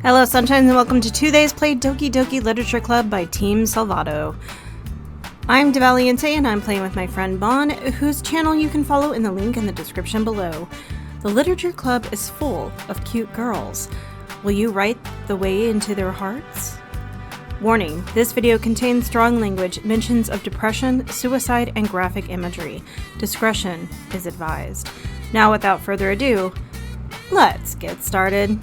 Hello, Sunshines, and welcome to Today's Play Doki Doki Literature Club by Team Salvato. I'm DeValiente, and I'm playing with my friend Bann, whose channel you can follow in the link in the description below. The Literature Club is full of cute girls. Will you write the way into their hearts? Warning, this video contains strong language, mentions of depression, suicide, and graphic imagery. Discretion is advised. Now, without further ado, let's get started.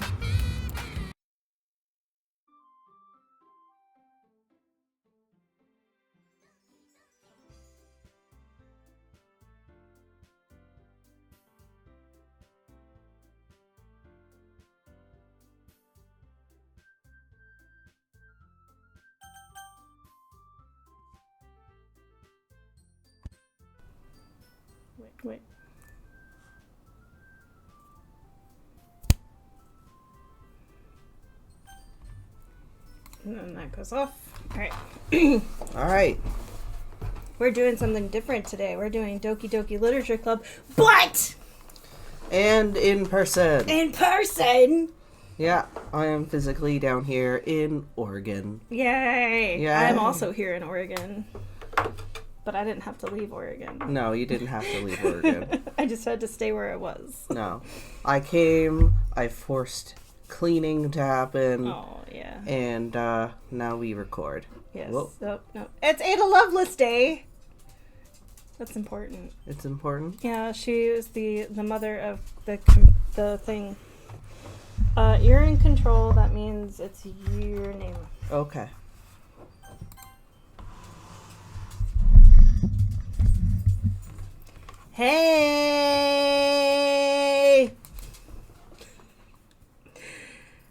Wait. And then that goes off. Alright. Alright. We're doing something different today. We're doing Doki Doki Literature Club, but And in person. in person! Yeah, I am physically down here in Oregon. Yay! Yay. I'm also here in Oregon. But I didn't have to leave Oregon. No, you didn't have to leave Oregon. I just had to stay where I was. No. I came, I forced cleaning to happen. Oh, yeah. And now we record. Yes. Whoa. Oh, no. It's Ada Lovelace Day! That's important. It's important? Yeah, she was the mother of the thing. You're in control, that means it's your name. Okay. Hey!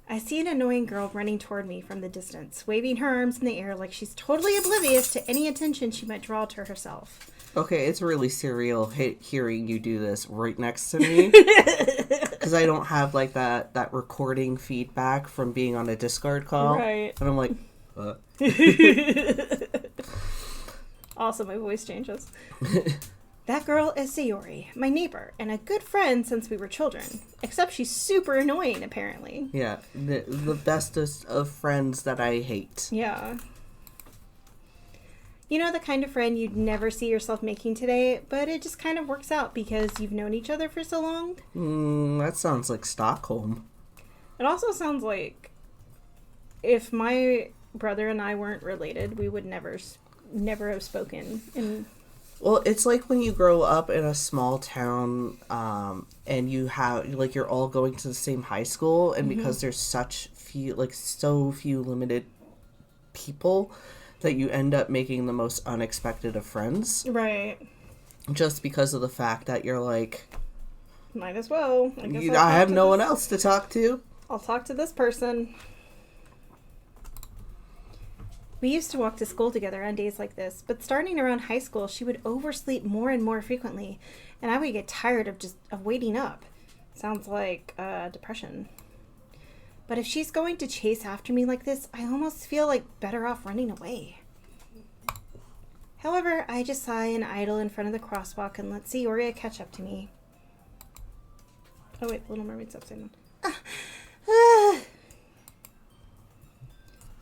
I see an annoying girl running toward me from the distance, waving her arms in the air like she's totally oblivious to any attention she might draw to herself. Okay, it's really surreal hearing you do this right next to me. Because I don't have, like, that recording feedback from being on a Discord call. Right. And I'm like, Also, my voice changes. That girl is Sayori, my neighbor, and a good friend since we were children. Except she's super annoying, apparently. Yeah, the bestest of friends that I hate. Yeah. You know, the kind of friend you'd never see yourself making today, but it just kind of works out because you've known each other for so long? That sounds like Stockholm. It also sounds like if my brother and I weren't related, we would never have spoken in... Well, it's like when you grow up in a small town, and you have, like, you're all going to the same high school, and because there's so few limited people, that you end up making the most unexpected of friends. Right. Just because of the fact that you're like... Might as well. I have no one else to talk to. I'll talk to this person. We used to walk to school together on days like this, but starting around high school, she would oversleep more and more frequently, and I would get tired of waiting up. Sounds like depression. But if she's going to chase after me like this, I almost feel like better off running away. However, I just sigh and idle in front of the crosswalk and let Sayori catch up to me. Oh wait, the Little Mermaid's upside down.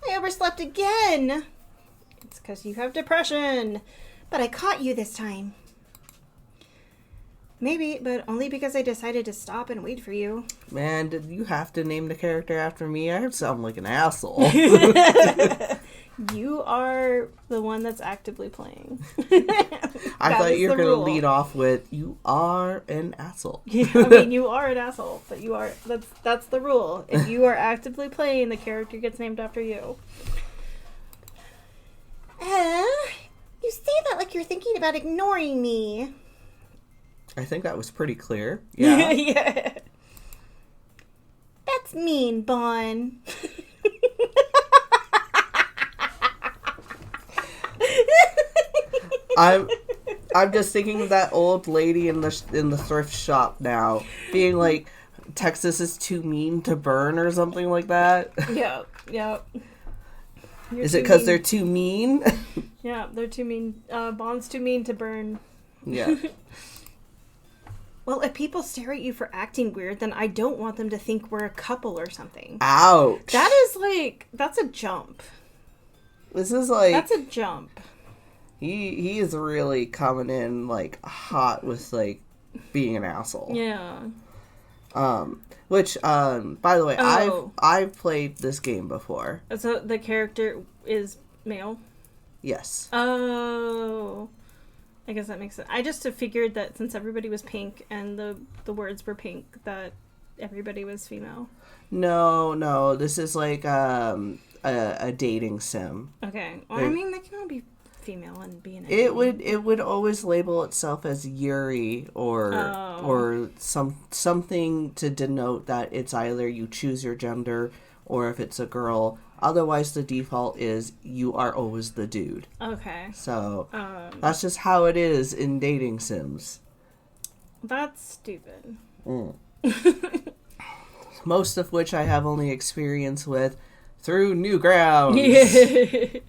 I overslept again. It's because you have depression. But I caught you this time. Maybe, but only because I decided to stop and wait for you. Man, did you have to name the character after me? I sound like an asshole. You are the one that's actively playing. I thought you were going to lead off with, you are an asshole. Yeah, I mean, you are an asshole, but you are, that's the rule. If you are actively playing, the character gets named after you. You say that like you're thinking about ignoring me. I think that was pretty clear. Yeah. Yeah. That's mean, Bann. I'm just thinking of that old lady in the thrift shop now, being like, Texas is too mean to burn or something like that. Yeah. Is it because they're too mean? Yeah, they're too mean. Bond's too mean to burn. Yeah. Well, if people stare at you for acting weird, then I don't want them to think we're a couple or something. Ouch. That's a jump. This is like... That's a jump. He is really coming in, like, hot with, like, being an asshole. Yeah. Which, by the way, I've played this game before. So the character is male? Yes. Oh. I guess that makes sense. I just figured that since everybody was pink and the words were pink, that everybody was female. No. This is like a dating sim. Okay. Well, I mean, they can all be female and be an enemy. It would always label itself as Yuri or something to denote that it's either you choose your gender or if it's a girl. Otherwise, the default is you are always the dude. Okay. So, that's just how it is in dating sims. That's stupid. Most of which I have only experience with through Newgrounds.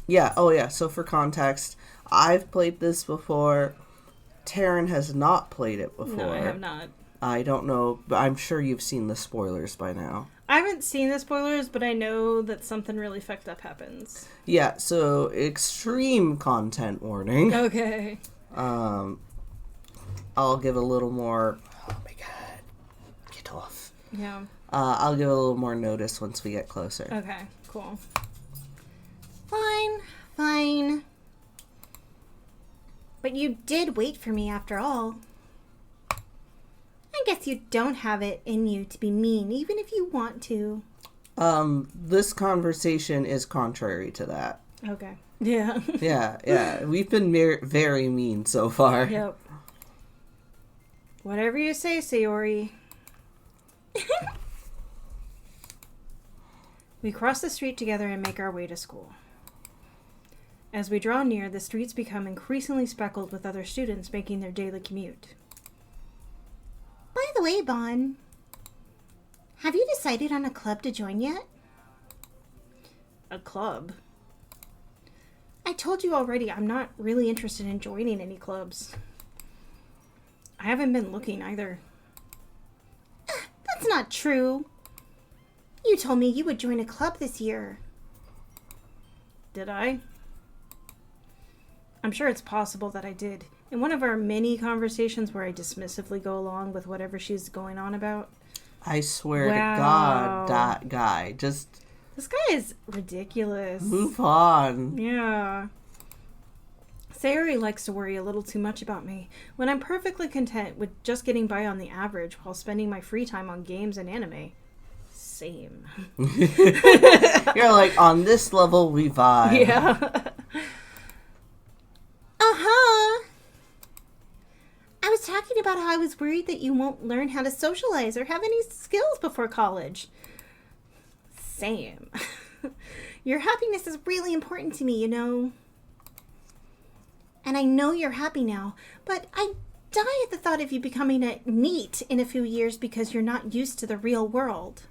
Yeah. Oh, yeah. So, for context, I've played this before. Taryn has not played it before. No, I have not. I don't know, but I'm sure you've seen the spoilers by now. I haven't seen the spoilers, but I know that something really fucked up happens. Yeah, so extreme content warning. Okay. I'll give a little more... Oh my god. Get off. Yeah. I'll give a little more notice once we get closer. Okay, cool. Fine. But you did wait for me after all. I guess you don't have it in you to be mean, even if you want to. This conversation is contrary to that. Okay. Yeah. Yeah. We've been very mean so far. Yep. Whatever you say, Sayori. We cross the street together and make our way to school. As we draw near, the streets become increasingly speckled with other students making their daily commute. By the way, Bann, have you decided on a club to join yet? A club? I told you already, I'm not really interested in joining any clubs. I haven't been looking either. That's not true. You told me you would join a club this year. Did I? I'm sure it's possible that I did. In one of our many conversations where I dismissively go along with whatever she's going on about. I swear to God, that guy. Just... This guy is ridiculous. Move on. Yeah. Sayori likes to worry a little too much about me, when I'm perfectly content with just getting by on the average while spending my free time on games and anime. Same. You're like, on this level, we vibe. Yeah. Uh-huh. I was talking about how I was worried that you won't learn how to socialize or have any skills before college. Same. Your happiness is really important to me, you know. And I know you're happy now, but I die at the thought of you becoming a NEET in a few years because you're not used to the real world.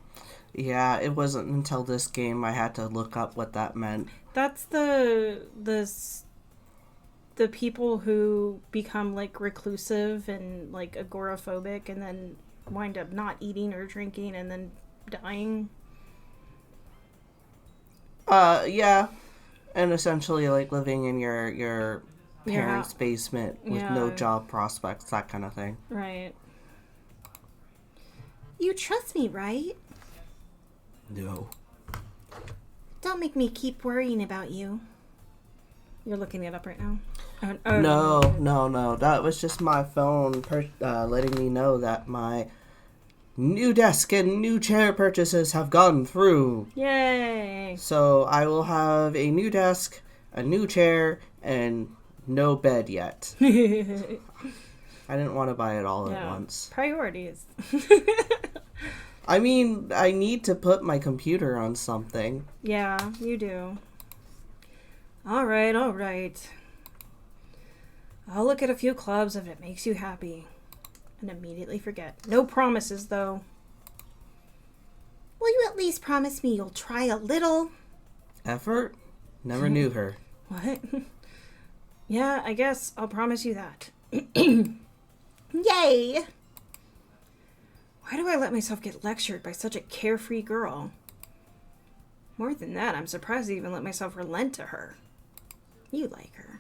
Yeah, it wasn't until this game I had to look up what that meant. That's the people who become, like, reclusive and, like, agoraphobic and then wind up not eating or drinking and then dying. Yeah. And essentially, like, living in your parents' basement with no job prospects, that kind of thing. Right. You trust me, right? No. Don't make me keep worrying about you. You're looking it up right now? No. That was just my phone letting me know that my new desk and new chair purchases have gone through. Yay! So I will have a new desk, a new chair, and no bed yet. I didn't want to buy it all at once. Priorities. I mean, I need to put my computer on something. Yeah, you do. All right. I'll look at a few clubs if it makes you happy. And immediately forget. No promises, though. Will you at least promise me you'll try a little? Effort? Never knew her. What? Yeah, I guess I'll promise you that. Yay! Why do I let myself get lectured by such a carefree girl? More than that, I'm surprised I even let myself relent to her. You like her.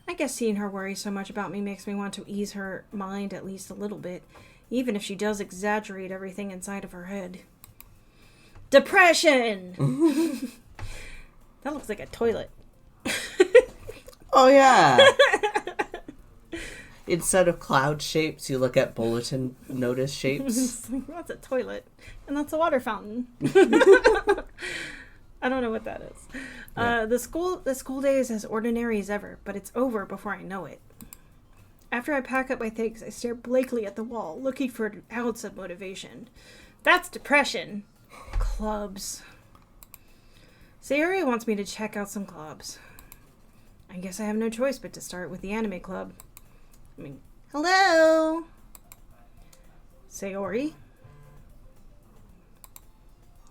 I guess seeing her worry so much about me makes me want to ease her mind at least a little bit, even if she does exaggerate everything inside of her head. Depression! That looks like a toilet. Oh, yeah. Instead of cloud shapes, you look at bulletin notice shapes. That's a toilet. And that's a water fountain. I don't know what that is. Yeah. The school day is as ordinary as ever, but it's over before I know it. After I pack up my things, I stare blankly at the wall, looking for an ounce of motivation. That's depression. Clubs. Sayori wants me to check out some clubs. I guess I have no choice but to start with the anime club. Hello? Sayori?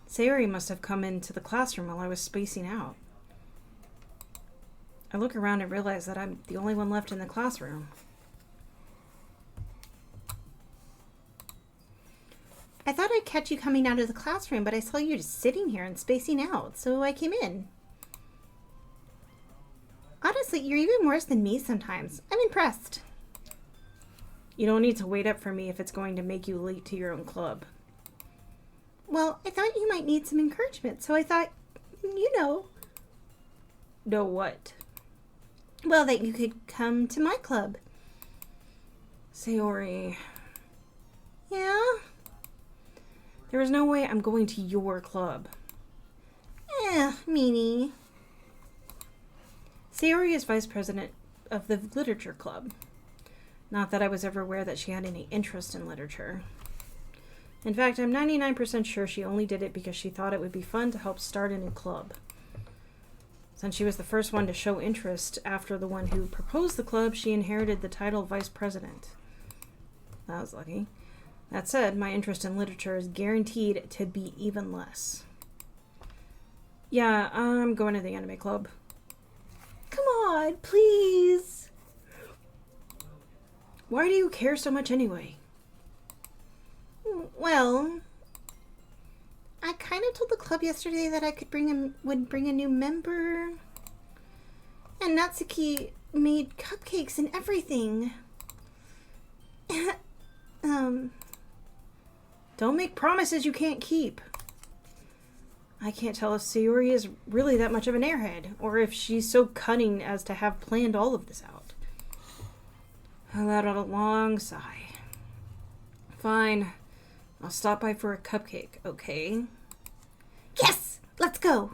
Sayori must have come into the classroom while I was spacing out. I look around and realize that I'm the only one left in the classroom. I thought I'd catch you coming out of the classroom, but I saw you just sitting here and spacing out, so I came in. Honestly, you're even worse than me sometimes. I'm impressed. You don't need to wait up for me if it's going to make you late to your own club. Well, I thought you might need some encouragement, so I thought, Know what? Well, that you could come to my club. Sayori. Yeah? There is no way I'm going to your club. Meanie. Sayori is vice president of the literature club. Not that I was ever aware that she had any interest in literature. In fact, I'm 99% sure she only did it because she thought it would be fun to help start a new club. Since she was the first one to show interest after the one who proposed the club, she inherited the title vice president. That was lucky. That said, my interest in literature is guaranteed to be even less. Yeah, I'm going to the anime club. Come on, please. Why do you care so much anyway? Well, I kind of told the club yesterday that I would bring a new member. And Natsuki made cupcakes and everything. Don't make promises you can't keep. I can't tell if Sayori is really that much of an airhead, or if she's so cunning as to have planned all of this out. I let out a long sigh. Fine. I'll stop by for a cupcake, okay? Yes! Let's go!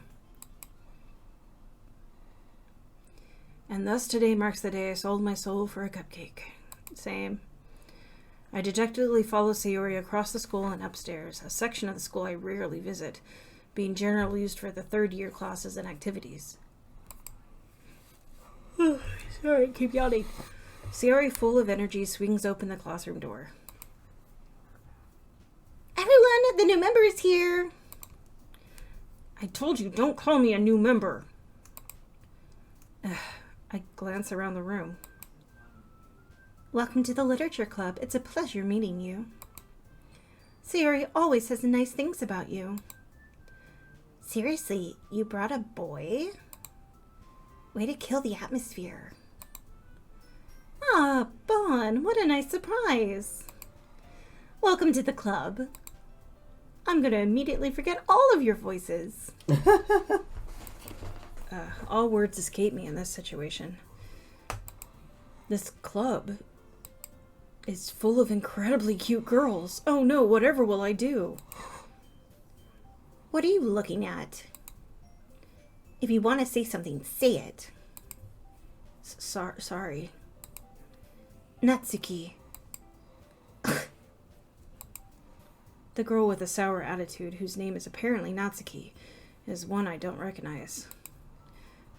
And thus today marks the day I sold my soul for a cupcake. Same. I dejectedly follow Sayori across the school and upstairs, a section of the school I rarely visit, being generally used for the third-year classes and activities. Sorry, keep yawning. Sayori, full of energy, swings open the classroom door. Everyone, the new member is here! I told you, don't call me a new member. I glance around the room. Welcome to the Literature Club. It's a pleasure meeting you. Sayori always says nice things about you. Seriously, you brought a boy? Way to kill the atmosphere. Ah, Bann, what a nice surprise. Welcome to the club. I'm going to immediately forget all of your voices. All words escape me in this situation. This club is full of incredibly cute girls. Oh no, whatever will I do? What are you looking at? If you want to say something, say it. Sorry. Natsuki. The girl with a sour attitude, whose name is apparently Natsuki, is one I don't recognize.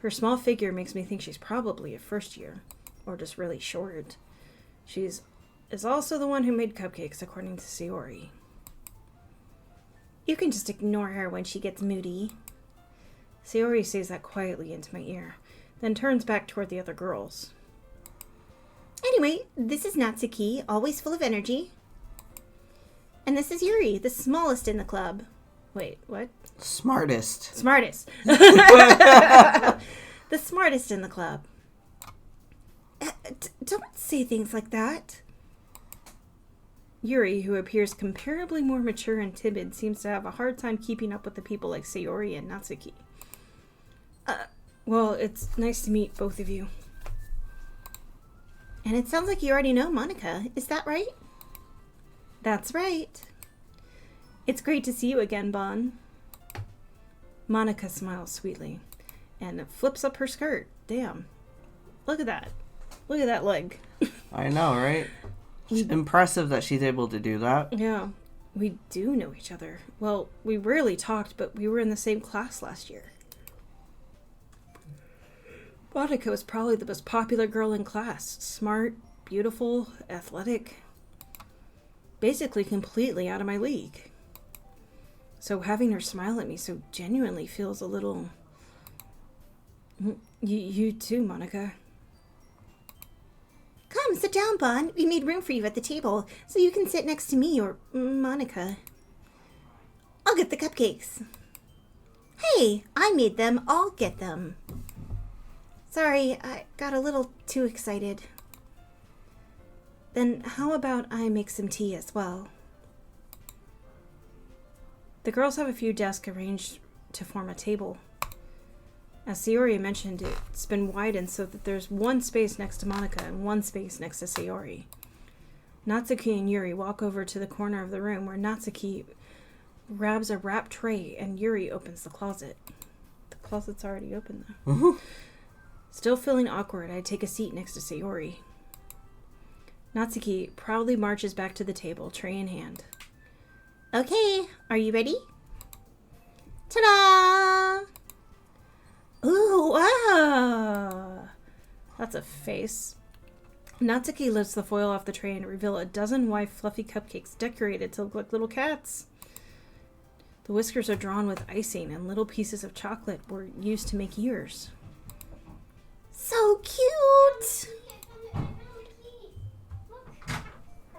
Her small figure makes me think she's probably a first year, or just really short. Is also the one who made cupcakes, according to Sayori. You can just ignore her when she gets moody. Sayori says that quietly into my ear, then turns back toward the other girls. Anyway, this is Natsuki, always full of energy. And this is Yuri, the smallest in the club. Wait, what? Smartest. Smartest. The smartest in the club. Don't say things like that. Yuri, who appears comparably more mature and timid, seems to have a hard time keeping up with the people like Sayori and Natsuki. Well, it's nice to meet both of you. And it sounds like you already know Monica. Is that right? That's right. It's great to see you again, Bann. Monica smiles sweetly and flips up her skirt. Damn. Look at that. Look at that leg. I know, right? It's impressive that she's able to do that. Yeah. We do know each other. Well, we rarely talked, but we were in the same class last year. Monica was probably the most popular girl in class. Smart, beautiful, athletic. Basically completely out of my league. So having her smile at me so genuinely feels a little... You too, Monica. Come, sit down, Bann. We made room for you at the table, so you can sit next to me or Monica. I'll get the cupcakes. Hey, I made them. I'll get them. Sorry, I got a little too excited. Then how about I make some tea as well? The girls have a few desks arranged to form a table. As Sayori mentioned, it's been widened so that there's one space next to Monica and one space next to Sayori. Natsuki and Yuri walk over to the corner of the room where Natsuki grabs a wrapped tray and Yuri opens the closet. The closet's already open though. Still feeling awkward, I take a seat next to Sayori. Natsuki proudly marches back to the table, tray in hand. Okay, are you ready? Ta-da! Ooh, wow! That's a face. Natsuki lifts the foil off the tray and reveal a dozen white fluffy cupcakes decorated to look like little cats. The whiskers are drawn with icing and little pieces of chocolate were used to make ears. So cute! I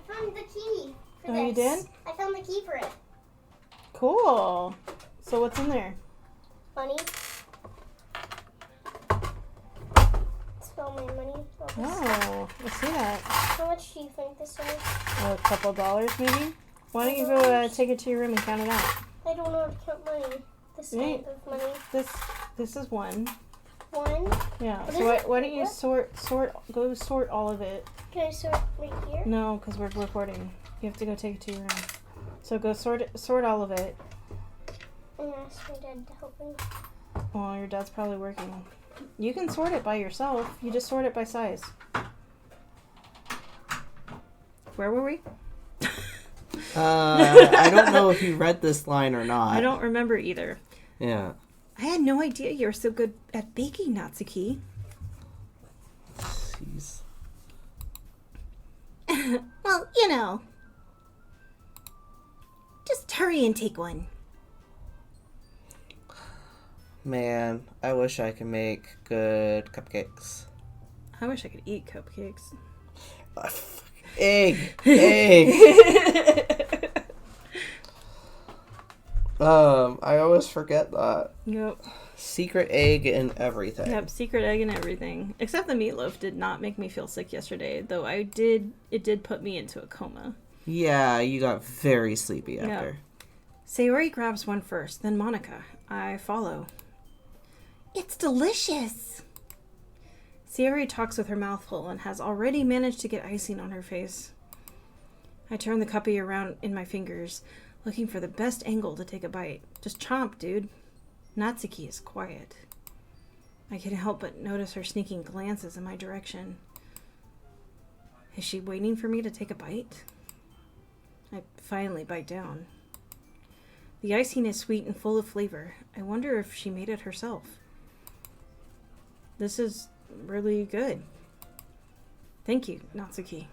found the key for Oh, this. you did? I found the key for it. Cool. So what's in there? Money. Spell my money. Oh, let's see that. How much do you think this is? A couple dollars maybe? Why don't you go take it to your room and count it out? I don't know how to count money. This Right. type of money. This is one. One. Yeah. What So is it? why don't you What? go sort all of it? Can I sort right here? No, because we're recording. You have to go take it to your room. So go sort all of it. And ask my dad to help me. Well, your dad's probably working. You can sort it by yourself. You just sort it by size. Where were we? I don't know if you read this line or not. I don't remember either. Yeah. I had no idea you were so good at baking, Natsuki. Jeez. Well, you know. Just hurry and take one. Man, I wish I could make good cupcakes. I wish I could eat cupcakes. Egg! I always forget that. Yep. Secret egg and everything. Yep, secret egg and everything. Except the meatloaf did not make me feel sick yesterday, though it did put me into a coma. Yeah, you got very sleepy after. Yep. Sayori grabs one first, then Monica. I follow. It's delicious! Sayori talks with her mouth full and has already managed to get icing on her face. I turn the cuppy around in my fingers, looking for the best angle to take a bite. Just chomp, dude. Natsuki is quiet. I can't help but notice her sneaking glances in my direction. Is she waiting for me to take a bite? I finally bite down. The icing is sweet and full of flavor. I wonder if she made it herself. This is really good. Thank you, Natsuki.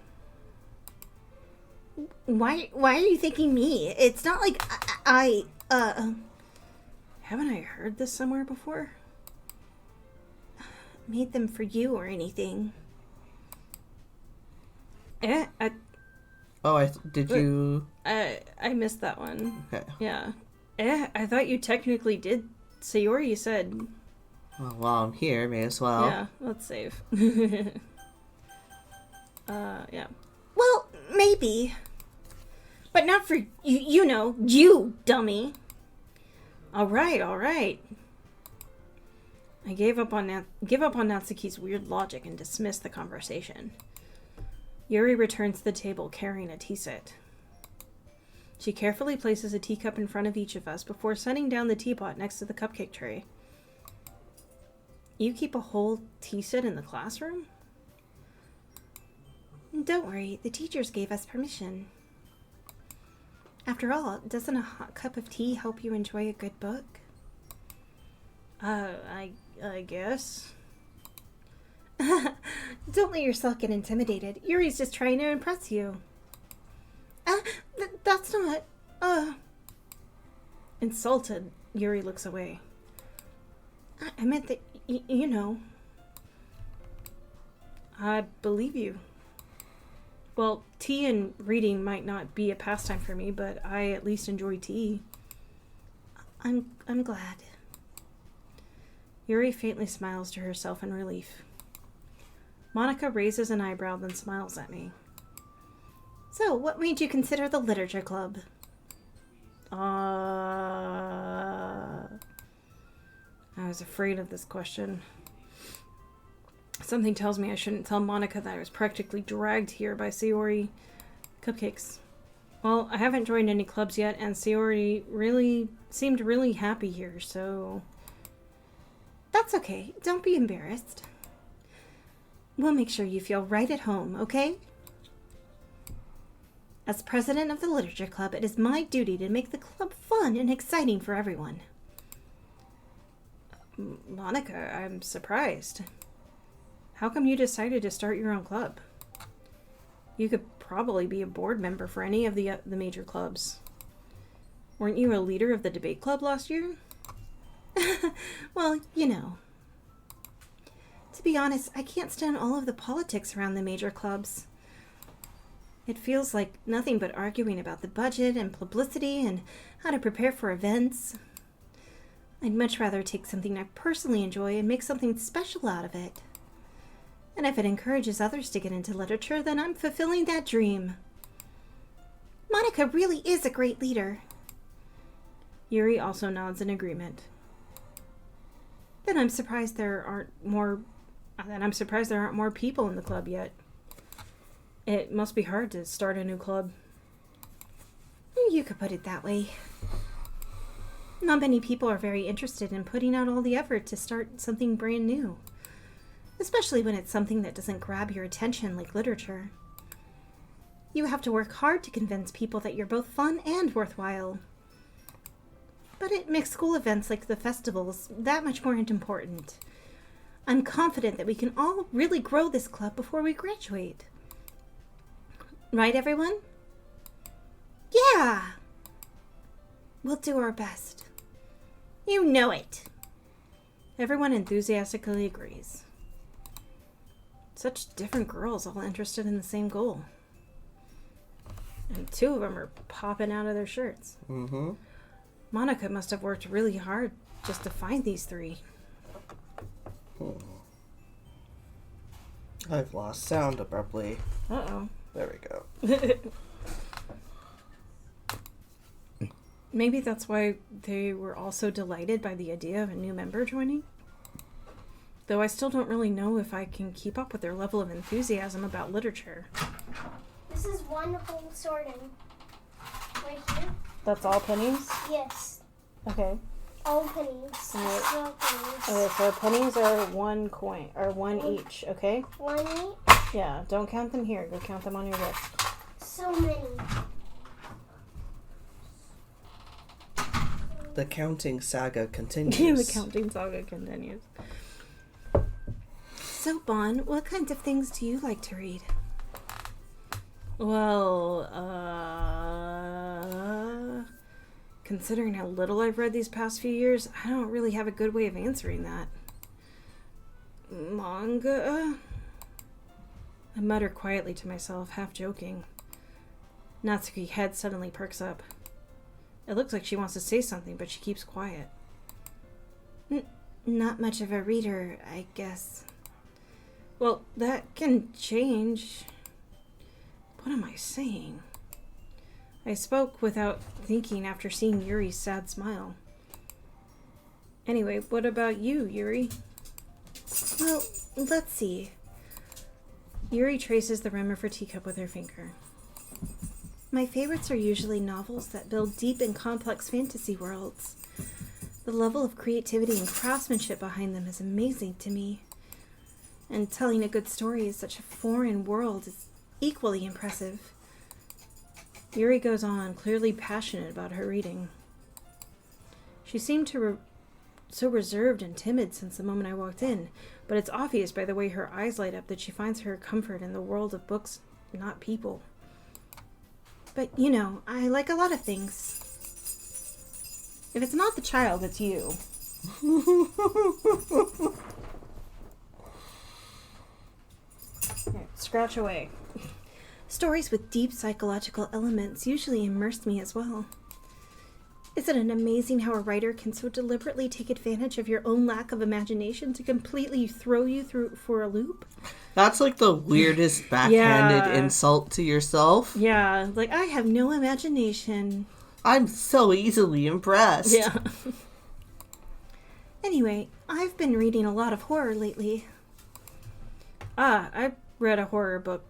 Why are you thanking me? It's not like haven't I heard this somewhere before? Made them for you or anything. Did you? I missed that one. Okay. Yeah. I thought you technically did. Sayori said. Well, while I'm here, may as well. Yeah, let's save. Yeah. Well, maybe. But not for you dummy. All right. I give up on Natsuki's weird logic and dismiss the conversation. Yuri returns to the table carrying a tea set. She carefully places a teacup in front of each of us before setting down the teapot next to the cupcake tray. You keep a whole tea set in the classroom? Don't worry, the teachers gave us permission. After all, doesn't a hot cup of tea help you enjoy a good book? I guess. Don't let yourself get intimidated. Yuri's just trying to impress you. That's not... Insulted, Yuri looks away. I meant that, you know. I believe you. Well, tea and reading might not be a pastime for me, but I at least enjoy tea. I'm glad. Yuri faintly smiles to herself in relief. Monika raises an eyebrow, then smiles at me. So, what made you consider the literature club? I was afraid of this question. Something tells me I shouldn't tell Monika that I was practically dragged here by Sayori. Cupcakes. Well, I haven't joined any clubs yet, and Sayori seemed really happy here, so... That's okay. Don't be embarrassed. We'll make sure you feel right at home, okay? As president of the Literature Club, it is my duty to make the club fun and exciting for everyone. Monika, I'm surprised. How come you decided to start your own club? You could probably be a board member for any of the major clubs. Weren't you a leader of the debate club last year? Well, you know. To be honest, I can't stand all of the politics around the major clubs. It feels like nothing but arguing about the budget and publicity and how to prepare for events. I'd much rather take something I personally enjoy and make something special out of it. And if it encourages others to get into literature, then I'm fulfilling that dream. Monika really is a great leader. Yuri also nods in agreement. Then I'm surprised there aren't more people in the club yet. It must be hard to start a new club. You could put it that way. Not many people are very interested in putting out all the effort to start something brand new. Especially when it's something that doesn't grab your attention like literature. You have to work hard to convince people that you're both fun and worthwhile. But it makes school events like the festivals that much more important. I'm confident that we can all really grow this club before we graduate. Right, everyone? Yeah! We'll do our best. You know it. Everyone enthusiastically agrees. Such different girls all interested in the same goal. And two of them are popping out of their shirts. Mm-hmm. Monika must have worked really hard just to find these three. I've lost sound abruptly. Uh-oh. There we go. Maybe that's why they were all so delighted by the idea of a new member joining. Though I still don't really know if I can keep up with their level of enthusiasm about literature. This is one whole sorting. Right here? That's all pennies? Yes. Okay. All pennies. Alright. All pennies. Okay, so pennies are 1 coin, or one each, okay? One each? Yeah, don't count them here. Go count them on your list. So many. The counting saga continues. The counting saga continues. So, Bann, what kinds of things do you like to read? Well, considering how little I've read these past few years, I don't really have a good way of answering that. Manga? I mutter quietly to myself, half joking. Natsuki's head suddenly perks up. It looks like she wants to say something, but she keeps quiet. Not much of a reader, I guess. Well, that can change. What am I saying? I spoke without thinking after seeing Yuri's sad smile. Anyway, what about you, Yuri? Well, let's see. Yuri traces the rim of her teacup with her finger. My favorites are usually novels that build deep and complex fantasy worlds. The level of creativity and craftsmanship behind them is amazing to me. And telling a good story in such a foreign world is equally impressive. Yuri goes on, clearly passionate about her reading. She seemed so reserved and timid since the moment I walked in, but it's obvious by the way her eyes light up that she finds her comfort in the world of books, not people. But, you know, I like a lot of things. If it's not the child, it's you. Here, scratch away. Stories with deep psychological elements usually immerse me as well. Isn't it amazing how a writer can so deliberately take advantage of your own lack of imagination to completely throw you through for a loop? That's like the weirdest backhanded insult to yourself. Yeah, like, I have no imagination. I'm so easily impressed. Yeah. Anyway, I've been reading a lot of horror lately. I read a horror book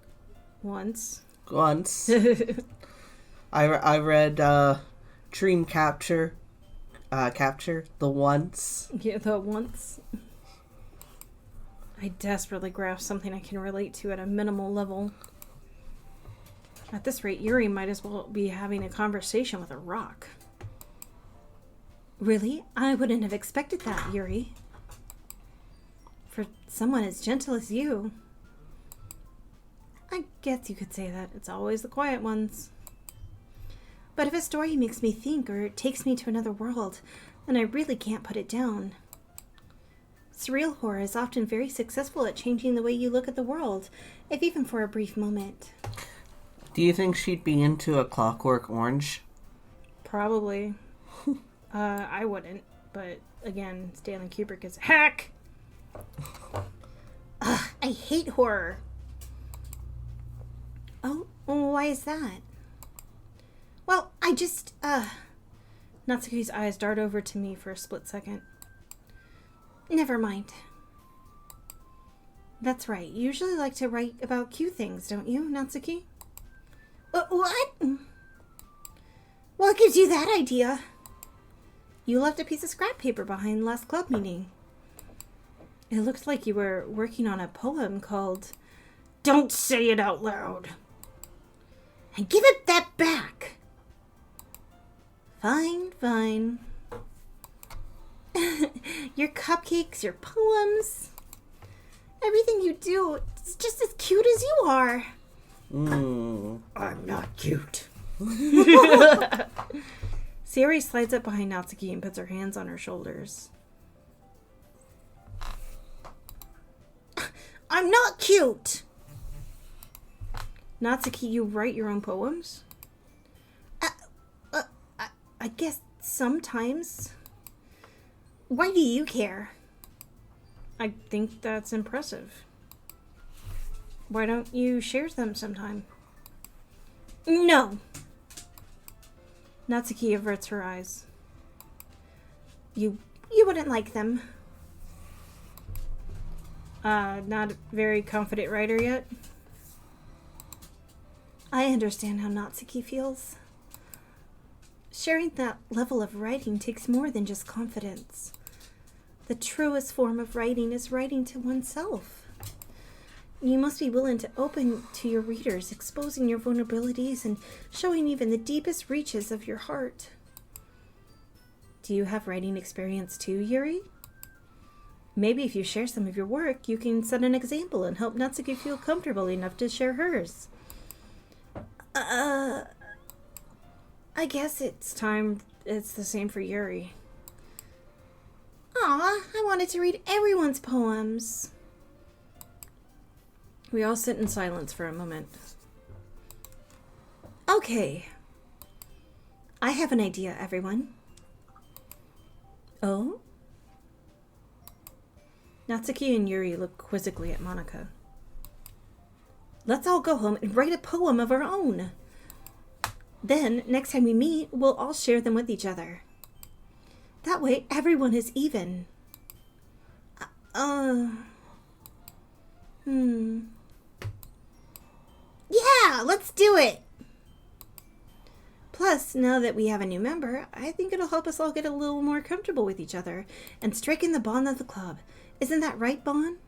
once. I read Dream Capture the Once. Yeah, the once. I desperately grasp something I can relate to at a minimal level. At this rate, Yuri might as well be having a conversation with a rock. Really? I wouldn't have expected that, Yuri. For someone as gentle as you. I guess you could say that. It's always the quiet ones. But if a story makes me think or takes me to another world, then I really can't put it down. Surreal horror is often very successful at changing the way you look at the world, if even for a brief moment. Do you think she'd be into A Clockwork Orange? Probably. I wouldn't, but again, Stanley Kubrick is a hack! Ugh, I hate horror. Oh, why is that? Well, I just, Natsuki's eyes dart over to me for a split second. Never mind. That's right. You usually like to write about cute things, don't you, Natsuki? What? What gives you that idea? You left a piece of scrap paper behind last club meeting. It looked like you were working on a poem called Don't Say It Out Loud. And give it that back. Fine. Your cupcakes, your poems, everything you do, it's just as cute as you are. I'm not cute. Sayori slides up behind Natsuki and puts her hands on her shoulders. I'm not cute! Natsuki, you write your own poems? I guess sometimes. Why do you care? I think that's impressive. Why don't you share them sometime? No. Natsuki averts her eyes. You wouldn't like them. Not a very confident writer yet? I understand how Natsuki feels. Sharing that level of writing takes more than just confidence. The truest form of writing is writing to oneself. You must be willing to open to your readers, exposing your vulnerabilities and showing even the deepest reaches of your heart. Do you have writing experience too, Yuri? Maybe if you share some of your work, you can set an example and help Natsuki feel comfortable enough to share hers. I guess it's the same for Yuri. Aw, I wanted to read everyone's poems. We all sit in silence for a moment. Okay. I have an idea, everyone. Oh? Natsuki and Yuri look quizzically at Monica. Let's all go home and write a poem of our own. Then, next time we meet, we'll all share them with each other. That way, everyone is even. Yeah, let's do it! Plus, now that we have a new member, I think it'll help us all get a little more comfortable with each other and strengthen the bond of the club. Isn't that right, Bann?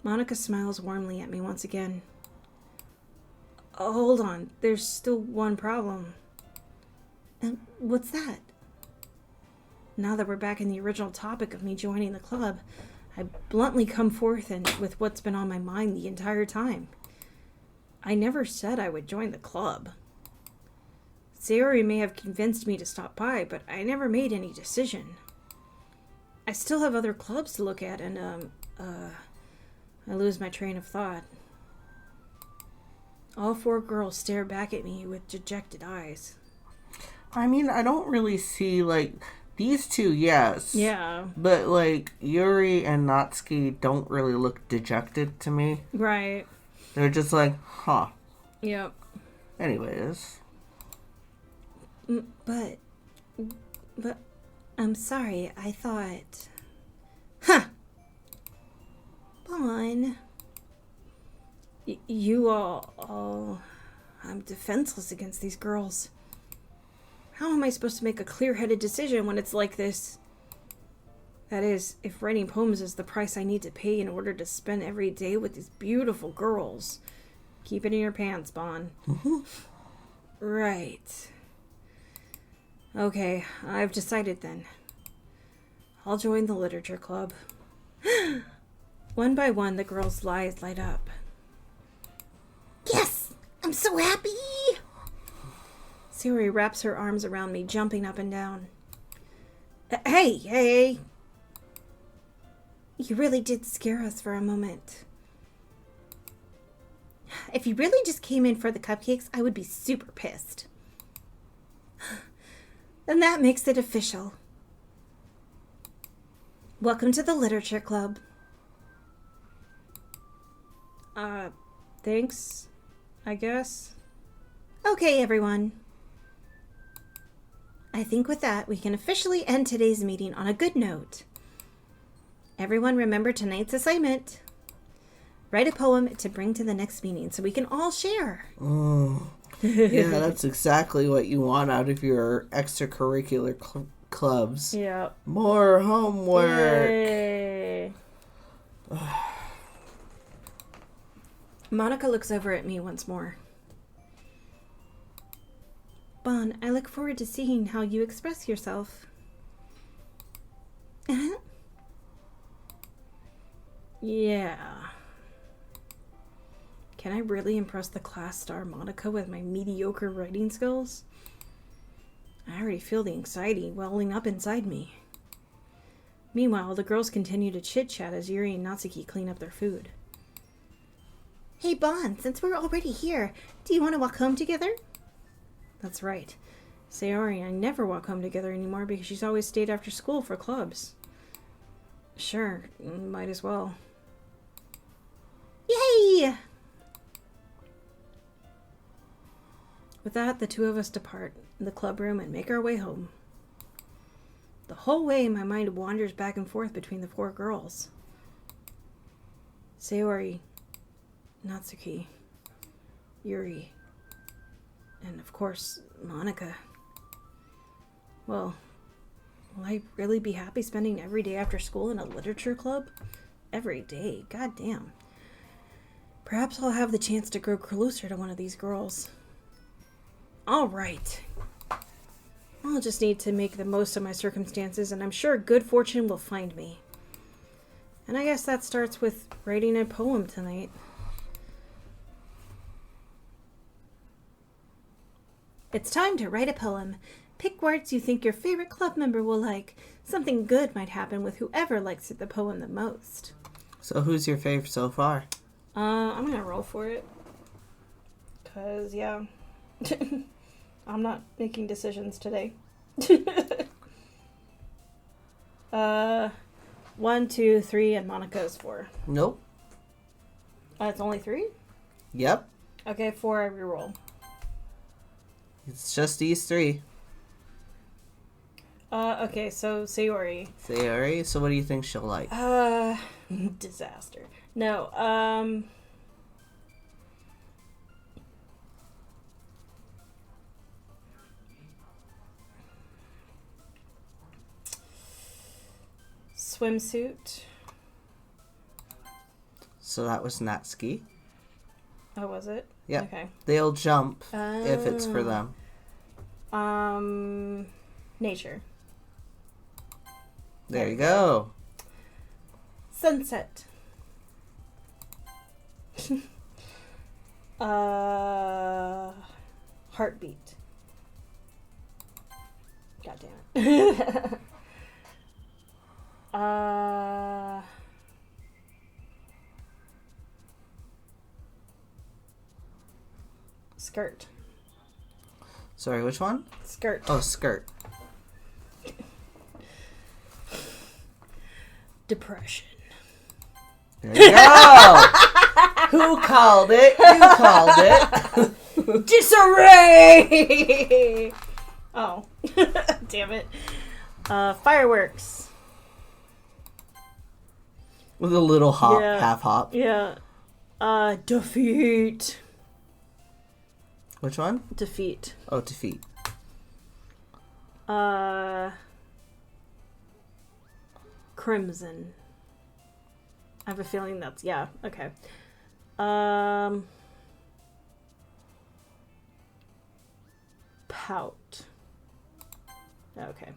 Monica smiles warmly at me once again. Oh, hold on, there's still one problem. And what's that? Now that we're back in the original topic of me joining the club, I bluntly come forth with what's been on my mind the entire time. I never said I would join the club. Sayori may have convinced me to stop by, but I never made any decision. I still have other clubs to look at, and, I lose my train of thought. All four girls stare back at me with dejected eyes. I mean, I don't really see, like, these two, yes. Yeah. But, like, Yuri and Natsuki don't really look dejected to me. Right. They're just like, huh. Yep. Anyways. But, I'm sorry, I thought... Huh! Bann. You all... I'm defenseless against these girls. How am I supposed to make a clear-headed decision when it's like this? That is, if writing poems is the price I need to pay in order to spend every day with these beautiful girls. Keep it in your pants, Bann. Right. Okay, I've decided then. I'll join the literature club. One by one, the girls' eyes light up. Yes! I'm so happy! Sayori wraps her arms around me, jumping up and down. Hey! You really did scare us for a moment. If you really just came in for the cupcakes, I would be super pissed. Then that makes it official. Welcome to the Literature Club. Thanks, I guess. Okay, everyone. I think with that, we can officially end today's meeting on a good note. Everyone remember tonight's assignment. Write a poem to bring to the next meeting so we can all share. Oh, yeah, that's exactly what you want out of your extracurricular clubs. Yeah. More homework. Yay. Monica looks over at me once more. Bann, I look forward to seeing how you express yourself. Yeah. Can I really impress the class star Monica with my mediocre writing skills? I already feel the anxiety welling up inside me. Meanwhile, the girls continue to chit-chat as Yuri and Natsuki clean up their food. Hey, Bann, since we're already here, do you want to walk home together? That's right. Sayori and I never walk home together anymore because she's always stayed after school for clubs. Sure, might as well. Yay! With that, the two of us depart the club room and make our way home. The whole way, my mind wanders back and forth between the four girls. Sayori, Natsuki, Yuri, and of course, Monica. Well, will I really be happy spending every day after school in a literature club? Every day, goddamn. Perhaps I'll have the chance to grow closer to one of these girls. All right. I'll just need to make the most of my circumstances, and I'm sure good fortune will find me. And I guess that starts with writing a poem tonight. It's time to write a poem. Pick words you think your favorite club member will like. Something good might happen with whoever likes the poem the most. So who's your fave so far? I'm gonna roll for it. Cause, yeah. I'm not making decisions today. 1, 2, 3, and Monica's 4. Nope. It's only 3? Yep. Okay, 4, I reroll. It's just these 3. Okay, so Sayori. Sayori, so what do you think she'll like? Disaster. No, swimsuit. So that was Natsuki. Oh, was it? Yep. Okay. They'll jump if it's for them. Nature. There you go. Sunset. Heartbeat. God damn it. Skirt. Sorry, which one? Skirt. Oh, skirt. Depression. There you go. Who called it? You called it. Disarray! Oh. Damn it. Fireworks. With a little hop, Yeah. half hop. Yeah. Defeat. Which one? Defeat. Oh, defeat. Crimson. I have a feeling that's, yeah, okay. Pout. Okay.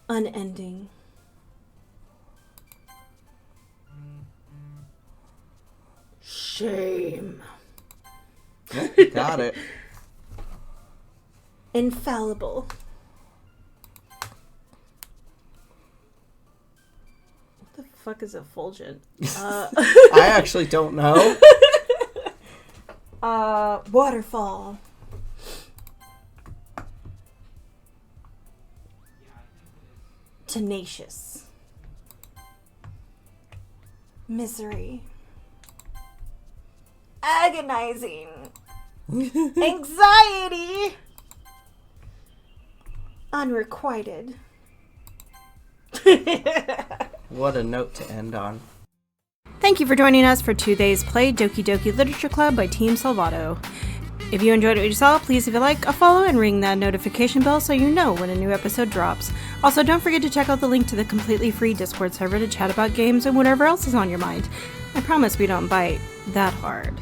Unending. Shame. Yep, got it. Infallible. What the fuck is effulgent? I actually don't know. Waterfall. Tenacious. Misery. Agonizing. Anxiety. Unrequited. What a note to end on. Thank you for joining us for today's play, Doki Doki Literature Club by Team Salvato. If you enjoyed what you saw, please leave a like, a follow, and ring that notification bell so you know when a new episode drops. Also, don't forget to check out the link to the completely free Discord server to chat about games and whatever else is on your mind. I promise we don't bite that hard.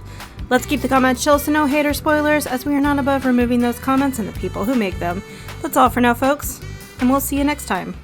Let's keep the comments chill so no hater spoilers, as we are not above removing those comments and the people who make them. That's all for now, folks, and we'll see you next time.